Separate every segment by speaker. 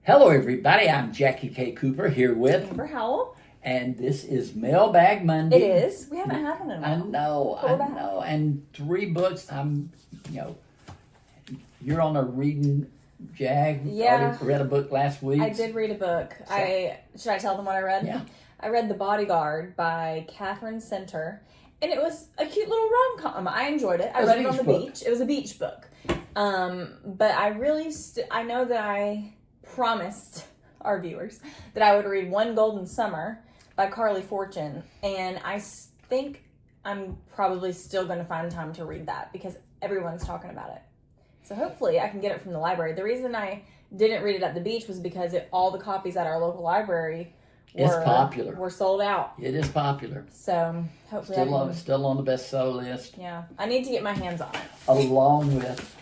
Speaker 1: Hello, everybody. I'm JackieKCooper here with
Speaker 2: Amber Howell.
Speaker 1: And this is Mailbag Monday.
Speaker 2: It is. We haven't had one in a while.
Speaker 1: I know. And 3 books. You're on a reading jag.
Speaker 2: Yeah.
Speaker 1: Read a book last week.
Speaker 2: I did read a book.
Speaker 1: So,
Speaker 2: should I tell them what I read?
Speaker 1: Yeah.
Speaker 2: I read The Bodyguard by Catherine Center, and it was a cute little rom-com. I enjoyed it. I read it on the beach. It was a beach book. But I really, I know that I promised our viewers that I would read One Golden Summer by Carly Fortune, and I think I'm probably still going to find time to read that because everyone's talking about it. So hopefully I can get it from the library. The reason I didn't read it at the beach was because all the copies at our local library were sold out.
Speaker 1: It is popular.
Speaker 2: So hopefully
Speaker 1: still on the bestseller list.
Speaker 2: Yeah, I need to get my hands on it.
Speaker 1: Along with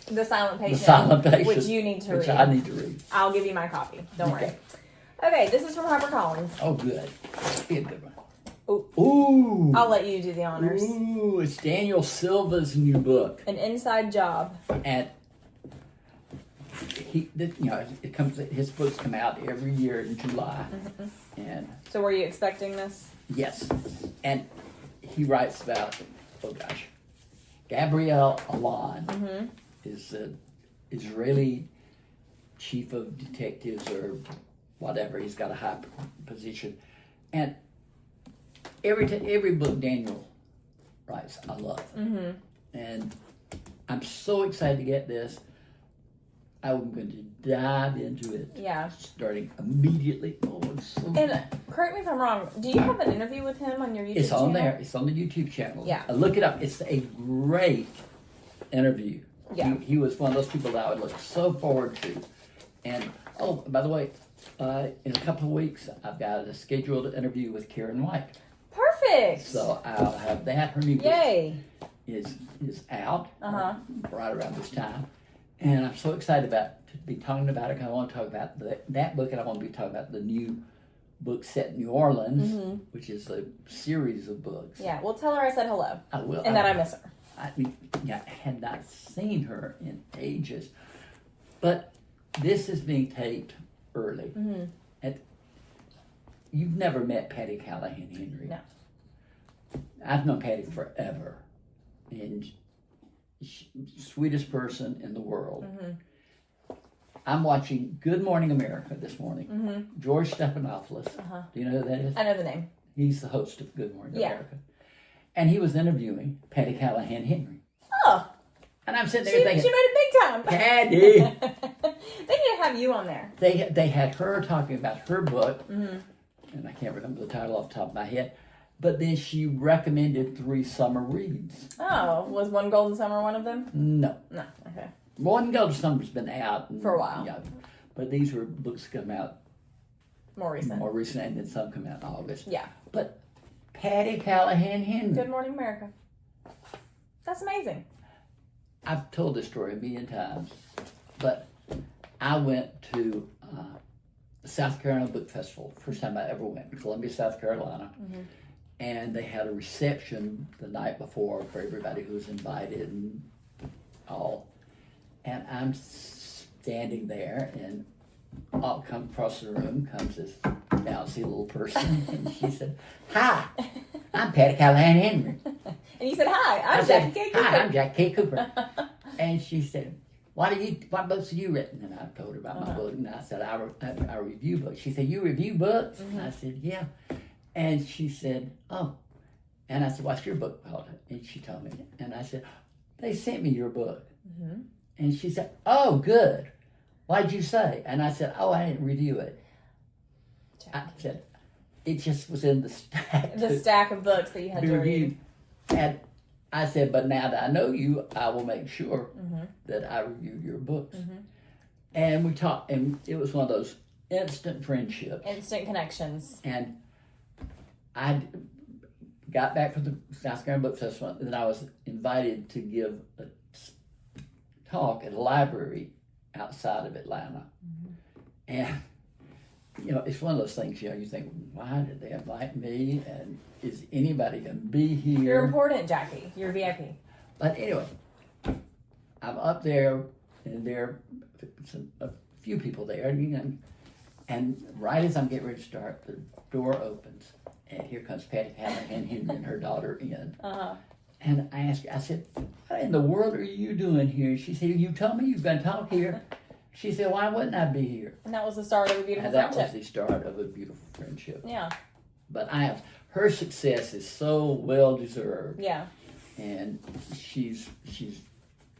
Speaker 2: The Silent Patient. Which you need to read.
Speaker 1: Which I need to read.
Speaker 2: I'll give you my copy. Don't worry. Okay, this is from HarperCollins.
Speaker 1: Oh, good. Be a good one.
Speaker 2: Ooh. I'll let you do the honors.
Speaker 1: Ooh, it's Daniel Silva's new book.
Speaker 2: An Inside Job.
Speaker 1: And his books come out every year in July.
Speaker 2: Mm-hmm.
Speaker 1: And
Speaker 2: so were you expecting this?
Speaker 1: Yes. And he writes about, Gabriel Allon is the Israeli chief of detectives or whatever. He's got a high position. And every book Daniel writes, I love. Mm-hmm. And I'm so excited to get this. I'm going to dive into it.
Speaker 2: Yeah.
Speaker 1: Starting immediately. Oh, it's so
Speaker 2: And correct me if I'm wrong. Do you have an interview with him on your YouTube channel?
Speaker 1: It's on there. It's on the YouTube channel.
Speaker 2: Yeah.
Speaker 1: Look it up. It's a great interview.
Speaker 2: Yeah.
Speaker 1: He was one of those people that I would look so forward to. And, by the way, in a couple of weeks, I've got a scheduled interview with Karen White.
Speaker 2: Perfect.
Speaker 1: So I'll have that. Her new book is out right around this time. And I'm so excited to be talking about it because I want to talk about that book, and I want to be talking about the new book set in New Orleans, which is a series of books.
Speaker 2: Yeah, well, tell her I said hello.
Speaker 1: I will.
Speaker 2: And that I miss her.
Speaker 1: I had not seen her in ages. But this is being taped early. Mm-hmm. You've never met Patty Callahan Henry.
Speaker 2: No.
Speaker 1: I've known Patty forever. And sweetest person in the world. Mm-hmm. I'm watching Good Morning America this morning. Mm-hmm. George Stephanopoulos. Do you know who that is?
Speaker 2: I know the name.
Speaker 1: He's the host of Good Morning America. And he was interviewing Patty Callahan Henry.
Speaker 2: Oh.
Speaker 1: And I'm sitting there thinking,
Speaker 2: she made it big time.
Speaker 1: Patty.
Speaker 2: They need to have you on there.
Speaker 1: They had her talking about her book, and I can't remember the title off the top of my head. But then she recommended 3 summer reads.
Speaker 2: Oh, was One Golden Summer one of them?
Speaker 1: No.
Speaker 2: No, okay.
Speaker 1: One Golden Summer's been out.
Speaker 2: For a while.
Speaker 1: Yeah, but these were books come out
Speaker 2: more recent,
Speaker 1: and then some come out in August.
Speaker 2: Yeah.
Speaker 1: But Patty Callahan Henry.
Speaker 2: Good Morning America. That's amazing.
Speaker 1: I've told this story a million times, but I went to the South Carolina Book Festival. First time I ever went, in Columbia, South Carolina. Mm-hmm. And they had a reception the night before for everybody who was invited and all. And I'm standing there, and I'll come across the room, comes this bouncy little person, and she said, "Hi, I'm Patty Callahan Henry."
Speaker 2: And you said, "Hi, I'm JackieKCooper."
Speaker 1: "Hi, I'm JackieKCooper." And she said, what books have you written? And I told her about my book, and I said, I review books. She said, "You review books?" And I said, "Yeah." And she said, "Oh." And I said, "What's your book called?" And she told me. And I said, "They sent me your book." Mm-hmm. And she said, "Oh, good. What'd you say?" And I said, "Oh, I didn't review it." Jackie. I said, "It just was in the stack."
Speaker 2: The stack of books that you had to read.
Speaker 1: And I said, "But now that I know you, I will make sure that I review your books." Mm-hmm. And we talked, and it was one of those instant friendships.
Speaker 2: Instant connections.
Speaker 1: And I got back from the South Carolina Book Festival, and I was invited to give a talk at a library outside of Atlanta. Mm-hmm. And, it's one of those things, you think, why did they invite me? And is anybody going to be here?
Speaker 2: You're important, Jackie. You're VIP.
Speaker 1: But anyway, I'm up there, and there are a few people there, and right as I'm getting ready to start, the door opens, and here comes Patty Callahan Henry and her daughter in. And I asked her, I said, what in the world are you doing here? She said, you told me you're going to talk here. She said, why wouldn't I be here?
Speaker 2: And that was the start of a beautiful
Speaker 1: and that
Speaker 2: friendship.
Speaker 1: was the start of a beautiful friendship.
Speaker 2: Yeah.
Speaker 1: But her success is so well deserved.
Speaker 2: Yeah.
Speaker 1: And she's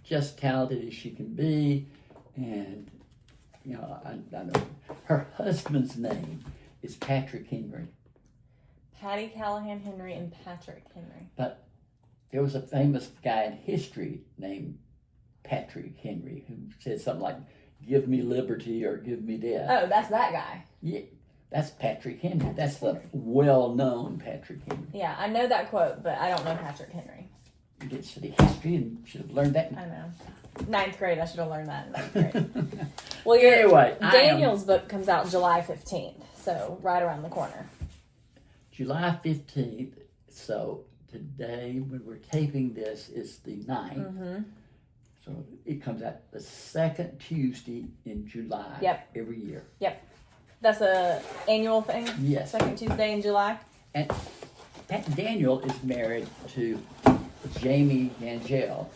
Speaker 1: just talented as she can be. And, I know her husband's name is Patrick Henry.
Speaker 2: Patty Callahan Henry and Patrick Henry.
Speaker 1: But there was a famous guy in history named Patrick Henry who said something like, give me liberty or give me death.
Speaker 2: Oh, that's that guy.
Speaker 1: Yeah, that's Patrick Henry. That's the well-known Patrick Henry.
Speaker 2: Yeah, I know that quote, but I don't know Patrick Henry.
Speaker 1: You did study history and should have learned that.
Speaker 2: I know. 9th grade, I should have learned that in 9th grade. Well,
Speaker 1: anyway,
Speaker 2: Daniel's book comes out July 15th, so right around the corner.
Speaker 1: July 15th, so today, when we're taping this, is the 9th.
Speaker 2: Mm-hmm.
Speaker 1: So it comes out the second Tuesday in July.
Speaker 2: Yep.
Speaker 1: Every year.
Speaker 2: Yep. That's a annual thing?
Speaker 1: Yes.
Speaker 2: Second Tuesday in July?
Speaker 1: And Daniel is married to Jamie Gangel,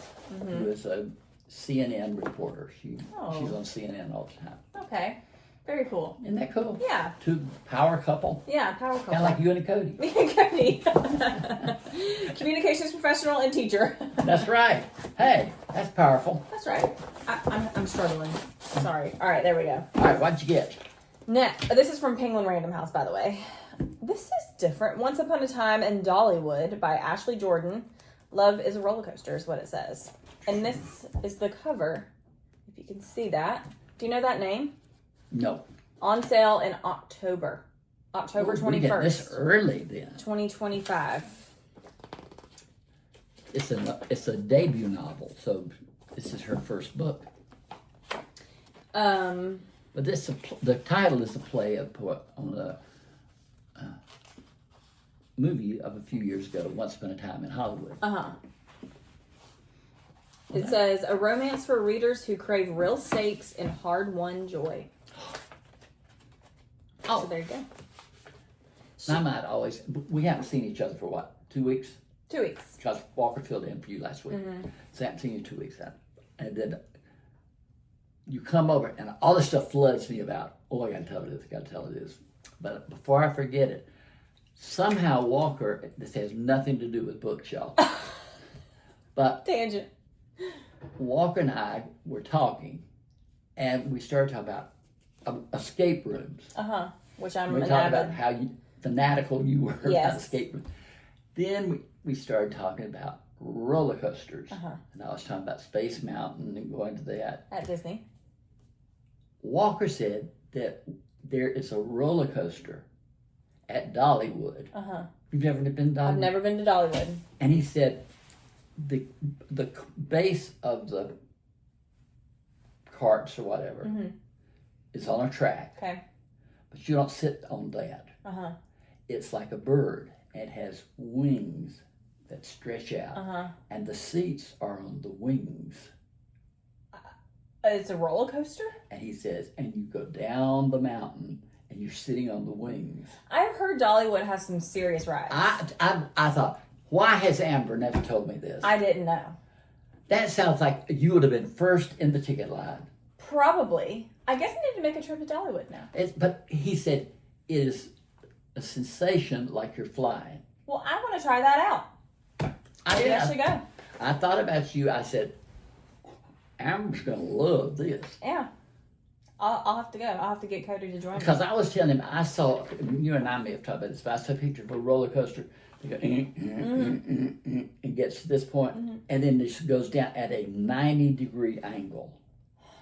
Speaker 1: who is a CNN reporter. She's on CNN all the time.
Speaker 2: Okay. Very cool.
Speaker 1: Isn't that cool?
Speaker 2: Yeah.
Speaker 1: Two power couple.
Speaker 2: Yeah, power couple.
Speaker 1: Kind of like you and Cody.
Speaker 2: Me and Cody. Communications professional and teacher.
Speaker 1: That's right. Hey, that's powerful.
Speaker 2: That's right. I'm struggling. Sorry. All right, there we go.
Speaker 1: All right, what'd you get?
Speaker 2: Next, this is from Penguin Random House, by the way. This is different. Once Upon a Time in Dollywood by Ashley Jordan. Love is a roller coaster is what it says. And this is the cover, if you can see that. Do you know that name?
Speaker 1: No.
Speaker 2: On sale in October. October 21st.
Speaker 1: We get this early then.
Speaker 2: 2025.
Speaker 1: It's a debut novel, so this is her first book. But the title is a play on a movie of a few years ago, Once Upon a Time in Hollywood.
Speaker 2: It says, a romance for readers who crave real stakes and hard-won joy. Oh, so there you go.
Speaker 1: I might always, we haven't seen each other for what, 2 weeks?
Speaker 2: 2 weeks.
Speaker 1: Because Walker filled in for you last week. So I haven't seen you 2 weeks. And then you come over and all this stuff floods me about, I gotta tell her this. But before I forget it, somehow Walker, this has nothing to do with bookshelf. But
Speaker 2: Tangent.
Speaker 1: Walker and I were talking, and we started talking about escape rooms.
Speaker 2: Which I'm
Speaker 1: We
Speaker 2: an
Speaker 1: talked about
Speaker 2: avid.
Speaker 1: how fanatical you were about
Speaker 2: Yes.
Speaker 1: escape rooms. Then we started talking about roller coasters. And I was talking about Space Mountain and going to that.
Speaker 2: At Disney.
Speaker 1: Walker said that there is a roller coaster at Dollywood. You've never been to Dollywood?
Speaker 2: I've never been to Dollywood.
Speaker 1: And he said the base of the carts or whatever is on a track.
Speaker 2: Okay.
Speaker 1: But you don't sit on that. It's like a bird. It has wings that stretch out. And the seats are on the wings.
Speaker 2: It's a roller coaster?
Speaker 1: And he says, and you go down the mountain and you're sitting on the wings.
Speaker 2: I've heard Dollywood has some serious rides.
Speaker 1: I thought, why has Amber never told me this?
Speaker 2: I didn't know.
Speaker 1: That sounds like you would have been first in the ticket line.
Speaker 2: Probably. I guess I need to make a trip to Dollywood now.
Speaker 1: But he said it is a sensation like you're flying.
Speaker 2: Well, I want to try that out. Maybe I should go.
Speaker 1: I thought about you. I said, Amber's going to love this.
Speaker 2: Yeah. I'll have to go. I'll have to get Cody to join me.
Speaker 1: Because I was telling him, I saw, you and I may have talked about this, but I saw a picture of a roller coaster. They go, and gets to this point, and then this goes down at a 90-degree angle.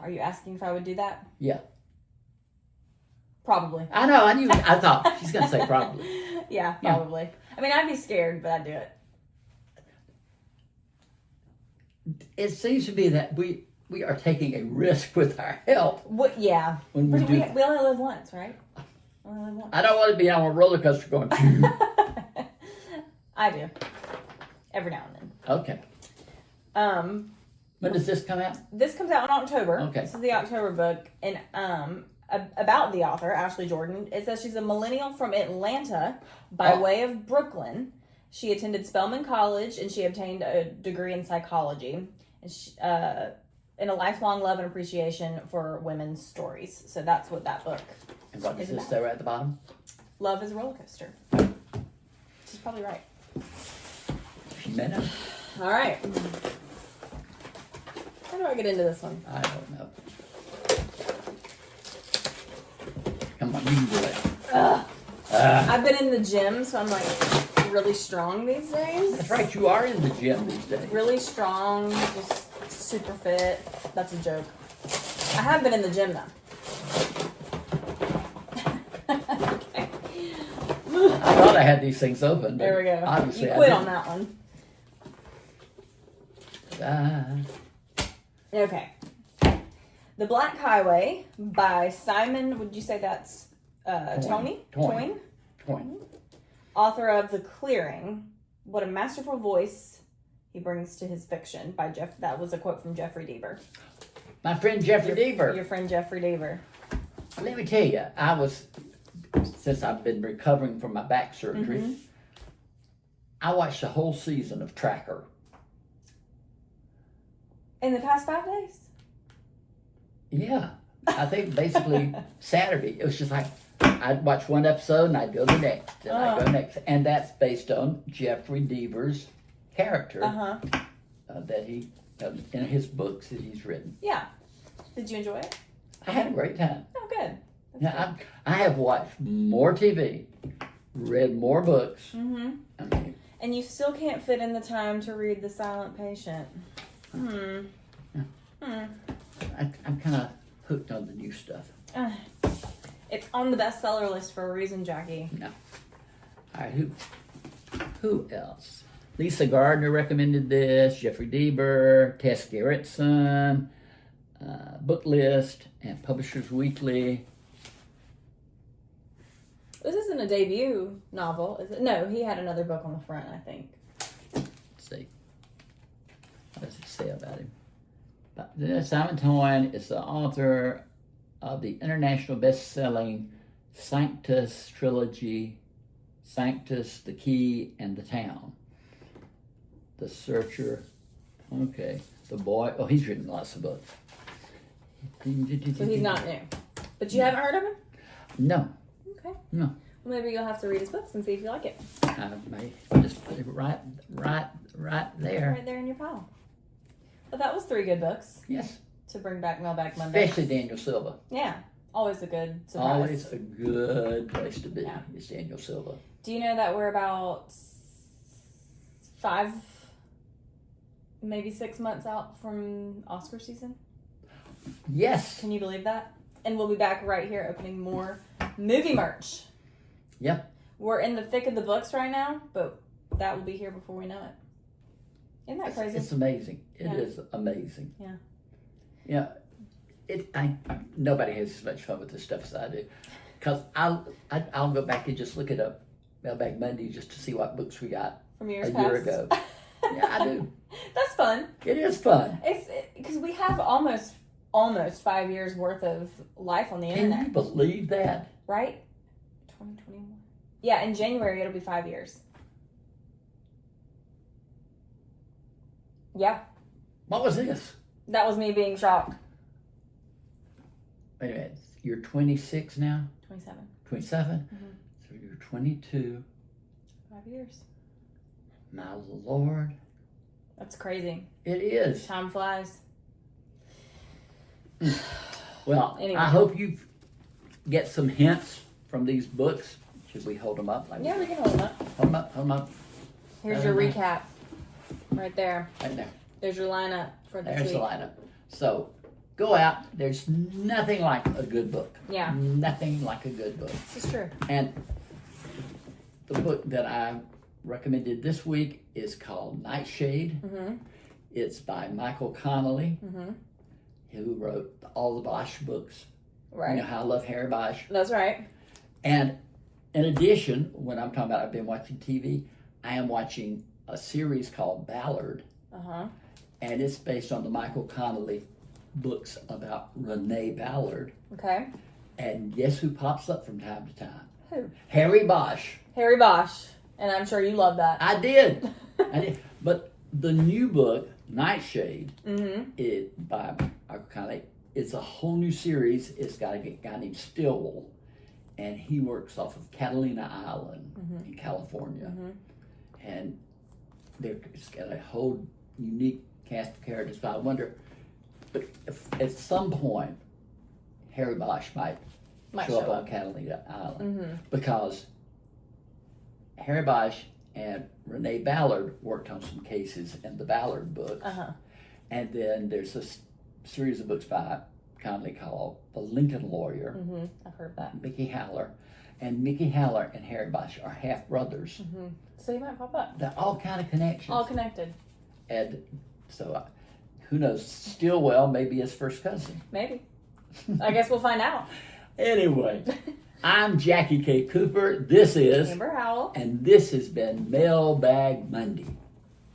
Speaker 2: Are you asking if I would do that?
Speaker 1: Yeah.
Speaker 2: Probably.
Speaker 1: I know. I thought she's going to say probably.
Speaker 2: Yeah, probably. Yeah. I mean, I'd be scared, but I'd do it.
Speaker 1: It seems to be that we are taking a risk with our health.
Speaker 2: Yeah.
Speaker 1: When
Speaker 2: we only live once, right?
Speaker 1: I don't want to be on a roller coaster going.
Speaker 2: I do. Every now and then.
Speaker 1: Okay. When does this come out?
Speaker 2: This comes out in October.
Speaker 1: Okay.
Speaker 2: This is the October book. And about the author, Ashley Jordan, it says she's a millennial from Atlanta by way of Brooklyn. She attended Spelman College and she obtained a degree in psychology. And she, and a lifelong love and appreciation for women's stories. So that's what that book
Speaker 1: And what does this say right at the bottom?
Speaker 2: Love is a roller coaster. She's probably right.
Speaker 1: She may not.
Speaker 2: All right. How do I get into this one?
Speaker 1: I don't know. Come on, you can do it.
Speaker 2: I've been in the gym, so I'm like really strong these days.
Speaker 1: That's right, you are in the gym these days.
Speaker 2: Really strong, just super fit. That's a joke. I have been in the gym though. Okay.
Speaker 1: I thought I had these things open. But
Speaker 2: There we go.
Speaker 1: Obviously,
Speaker 2: You quit on that one. Okay. The Black Highway by Simon, would you say that's Tony?
Speaker 1: Toyne.
Speaker 2: Author of The Clearing. What a masterful voice he brings to his fiction by Jeff. That was a quote from Jeffrey Deaver.
Speaker 1: My friend Jeffrey Deaver.
Speaker 2: Your friend Jeffrey Deaver.
Speaker 1: Let me tell you, since I've been recovering from my back surgery, I watched the whole season of Tracker.
Speaker 2: In the past 5 days?
Speaker 1: Yeah. I think basically Saturday. It was just like, I'd watch one episode and I'd go the next, and I'd go next. And that's based on Jeffrey Deaver's character that he, in his books that he's written.
Speaker 2: Yeah. Did you enjoy it?
Speaker 1: I had a great time.
Speaker 2: Oh, good.
Speaker 1: Yeah, I have watched more TV, read more books. I mean,
Speaker 2: And you still can't fit in the time to read The Silent Patient.
Speaker 1: I'm kind of hooked on the new stuff.
Speaker 2: It's on the bestseller list for a reason, Jackie.
Speaker 1: No. All right, who else? Lisa Gardner recommended this. Jeffrey Deaver, Tess Gerritsen, Book List, and Publishers Weekly.
Speaker 2: This isn't a debut novel, is it? No, he had another book on the front, I think.
Speaker 1: Let's see. What does it say about him? Simon Toyne is the author of the international best-selling Sanctus trilogy, Sanctus, The Key, and The Town. The Searcher. Okay. The Boy. Oh, he's written lots of books.
Speaker 2: So he's not new. But you haven't heard of him?
Speaker 1: No.
Speaker 2: Okay.
Speaker 1: No.
Speaker 2: Well, maybe you'll have to read his books and see if you like it.
Speaker 1: I may just put it right there.
Speaker 2: Right there in your pile. Well, that was 3 good books.
Speaker 1: Yes.
Speaker 2: To bring back Mailbag Monday.
Speaker 1: Especially Daniel Silva.
Speaker 2: Yeah. Always a good surprise.
Speaker 1: Always a good place to be.
Speaker 2: Yeah.
Speaker 1: Is Daniel Silva.
Speaker 2: Do you know that we're about 5, maybe 6 months out from Oscar season?
Speaker 1: Yes.
Speaker 2: Can you believe that? And we'll be back right here opening more movie merch.
Speaker 1: Yep.
Speaker 2: We're in the thick of the books right now, but that will be here before we know it. Isn't that crazy?
Speaker 1: It's amazing. It is amazing.
Speaker 2: Yeah.
Speaker 1: Yeah. Nobody has as much fun with this stuff as I do. Because I'll go back and just look it up Mailbag Monday just to see what books we got
Speaker 2: From years
Speaker 1: a
Speaker 2: past.
Speaker 1: year ago. Yeah, I do.
Speaker 2: That's fun.
Speaker 1: It is fun.
Speaker 2: It's because we have almost 5 years worth of life on the internet.
Speaker 1: Can you believe that?
Speaker 2: Right? 2021. Yeah, in January it'll be 5 years. Yeah.
Speaker 1: What was this?
Speaker 2: That was me being shocked.
Speaker 1: Wait a minute. You're 26 now?
Speaker 2: 27.
Speaker 1: 27? So you're 22.
Speaker 2: 5 years.
Speaker 1: My Lord.
Speaker 2: That's crazy.
Speaker 1: It is.
Speaker 2: Time flies.
Speaker 1: Well,
Speaker 2: Anyway.
Speaker 1: I hope you get some hints from these books. Should we hold them up?
Speaker 2: Yeah, we can hold them up.
Speaker 1: Hold them up, hold them up.
Speaker 2: Here's your recap. Right there.
Speaker 1: Right there.
Speaker 2: There's your lineup for this
Speaker 1: There's
Speaker 2: week.
Speaker 1: the lineup. So, go out. There's nothing like a good book.
Speaker 2: Yeah.
Speaker 1: Nothing like a good book.
Speaker 2: This is true.
Speaker 1: And the book that I recommended this week is called Nightshade. It's by Michael Connolly, who wrote all the Bosch books.
Speaker 2: Right.
Speaker 1: You know how I love Harry Bosch.
Speaker 2: That's right.
Speaker 1: And in addition, when I'm talking about I've been watching TV, I am watching a series called Ballard. and it's based on the Michael Connelly books about Renee Ballard.
Speaker 2: Okay.
Speaker 1: And guess who pops up from time to time?
Speaker 2: Who?
Speaker 1: Harry Bosch.
Speaker 2: Harry Bosch. And I'm sure you love that.
Speaker 1: I did. But the new book, Nightshade, by Michael Connelly, it's a whole new series. It's got a guy named Stillwell, and he works off of Catalina Island in California. And it's got a whole unique cast of characters. But I wonder, if at some point, Harry Bosch might show up on Catalina Island. Because Harry Bosch and Renee Ballard worked on some cases in the Ballard books. And then there's a series of books by Connelly called The Lincoln Lawyer.
Speaker 2: I've heard that.
Speaker 1: Mickey Haller. And Mickey Haller and Harry Bosch are half brothers.
Speaker 2: So he might pop up.
Speaker 1: They're all kind of connections.
Speaker 2: All connected.
Speaker 1: And so, who knows? Stillwell may be his first cousin.
Speaker 2: Maybe. I guess we'll find out.
Speaker 1: Anyway, I'm Jackie K. Cooper. This is
Speaker 2: Amber Howell.
Speaker 1: And this has been Mailbag Monday.